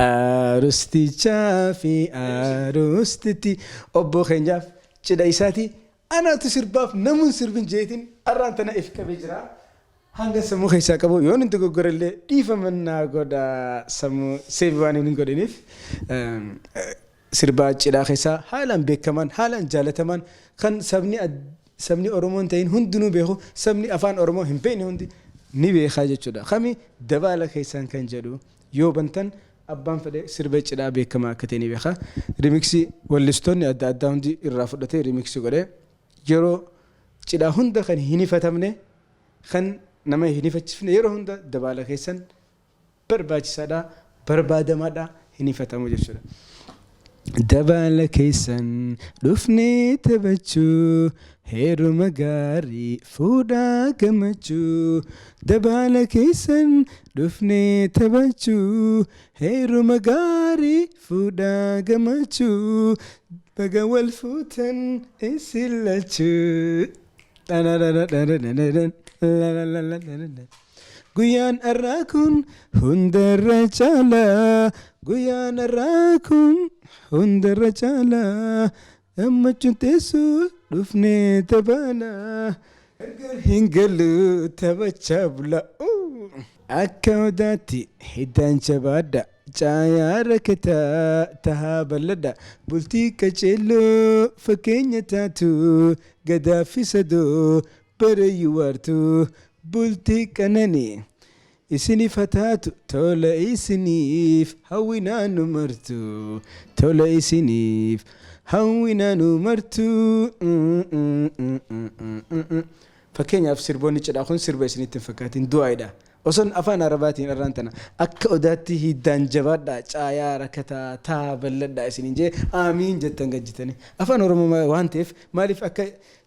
Arustichaa fi arustitti obbo keenyaaf cidha isaati. Anaatu sirbaaf namuun sirbin jeetiin arraan tana if qabee jira. Hanga sammuu keessaa qabu yoon inni dogoggorellee dhiifamannaa godha sammuu seebi waan hin godhiniif. Sirbaa cidhaa keessaa haalaan beekaman haalaan jaalataman kan sabni Oromoon ta'in hundinuu beeku sabni afaan Oromoo hin beekne hundi ni beekaa jechuudha. Kami dabaala keessaan kan jedhu yoo bantan abbaan fedhe sirba cidhaa beekamaa akka ta'e ni beeka. Remixii wallistoonni adda addaa hundi irraa fudhatee remixii godhee yeroo cidhaa hunda kan hin ifatamne kan nama hin ifachiifne yeroo hunda dabaala keessan barbaachisaadha barbaadamaadha hin ifatamu jechuudha. Dabaala keessan dhufnee taphachuu heeruma gaarii fuudhaa gammachuu. Dabaala keessan dhufnee taphachuu heeruma gaarii fuudhaa gammachuu. Baga wal fuutan isin lachuu. Guyyaan har'aa kun hundarra caalaa. Guyyaan har'aa kun hundarra caalaa. Gammachuun teessoo dhufnee taphaanaa. Gargar hin galu taphachaa bula. Akka odaatti hiddaan jabaadha. Caayaa rakkataa tahaa bal'adha. Bultii qaceelloo fakkeenya taatu gadaafi sadoo barayyuu waartu. Bultii qananii isiniif hataatu tola isiniif hawwinaa nu martu. Tola isiniif hawwinaa nu martu. Fakkeenyaaf sirboonni cidhaa kun sirba isinitti hin fakkaatin du'aadha. Osoon afaan Arabaatiin irraan tana akka odaatti hiddaan jabaadha caayaa rakkataa taa bal'adha isiniin jee aamiin jettan gajjitanii. Afaan Oromoo waan ta'eef maaliif akka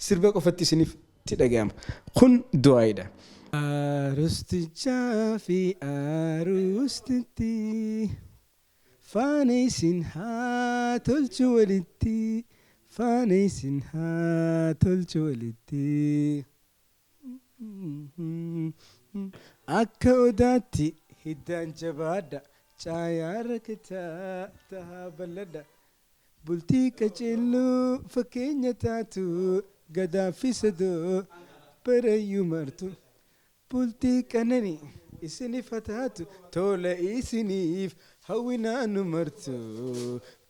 sirba qofatti isinitti dhaga'ama. Kun du'aadha. Arustichaa fi arustitti faana isin haa tolchu walitti. Faana isin haa tolchu walitti. Akka odaatti hiddaan jabaadha caayaa rakkataa tahaa bal'adha. Bultii qaceelloo fakkeenya taatu gadaafi sadoo barayyuu martu. Bultii qananii isiniif hataatu tola isiniif hawwinaa nu martu.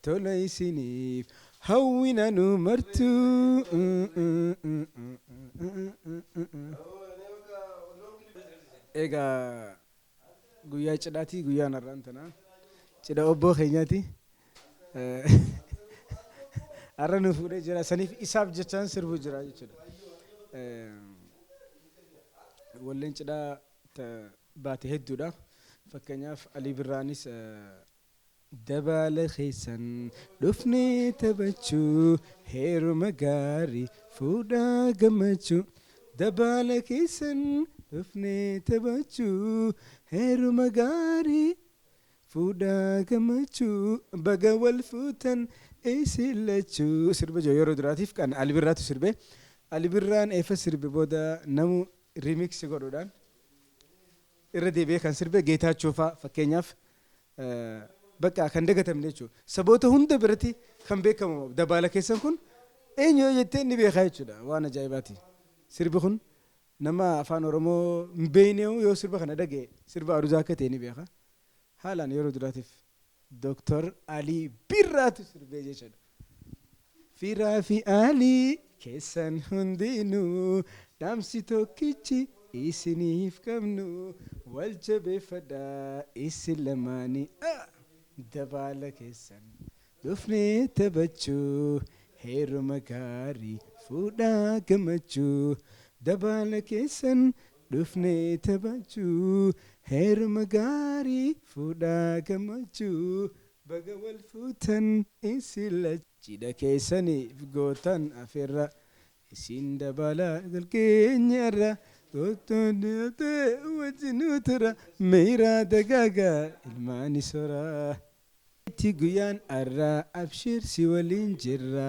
Tola isiniif hawwinaa nu martu. Egaa guyyaa cidhaati guyyaan har'aan tana cidha obbo keenyaati. Har'a nu fuudhee jira saniif isaaf jechaan sirbu jira jechuudha. Walleen cidhaa baate hedduudha. Fakkeenyaaf Alii Birraanis dabaala keessan dhufnee taphachuu heeruma gaarii fuudhaa gammachuu. Dabaala keessan dhufnee taphachuu heeruma gaarii fuudhaa gammachuu. Baga wal fuutan isin lachuu. Sirba jiru yeroo duraatiif kan Alii Birraatu sirbe. Alii Birraan eefa sirbe booda namu remix godhuudhaan irra deebi'ee kan sirbe Geetaachoo fa'aa fakkeenyaaf bakka kan dagatamne jechuudha. Saboota hunda biratti kan beekamu dabaala keessan kun eenyu jettee ni beekaa jechuudha. Waan ajaa'ibaati. Sirbi kun nama afaan Oromoo hin beekne yoo sirba kana dhaga'e sirba aruzaa akka ta'e ni beeka. Haalaan yeroo duraatiif Dr. Alii Birraatu sirbee jechuudha. Firaa fi Alii keessan hundinuu dhaamsi tokkichi isiniif qabnu wal jabeeffadhaa isin lamaanii. Dabaala keessan dhufnee taphachuu heeruma gaarii fuudhaa gammachuu. Dabaala keessan dhufnee taphachuu heeruma gaarii fuudhaa gammachuu. Baga wal fuutan isin lachuu. Cidha keessaniif gootan afeerra isin dabalaa galkeenyarra. Gootonni ta'e wajjin tura meeraa dagaagaa ilmaani soraa. Itti guyyaan har'aa abshir si waliin jirra.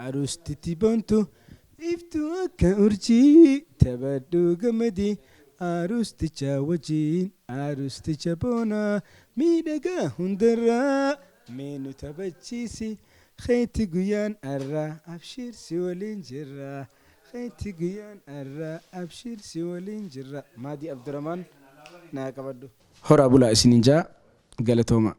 Arustitti bontu iftuu akka urjii taphadhu gammadii. Arusticha wajjin arusticha boona miidhagaa hundarraa meenu taphachiisi keetti guyyaan arraa abshirsi waliin jirra keetti guyyaan arraa abshirsi waliin jirra. Maadii Abdurrahmaan naa qabadhu. Horaa bulaa isiniin jaa galatooma.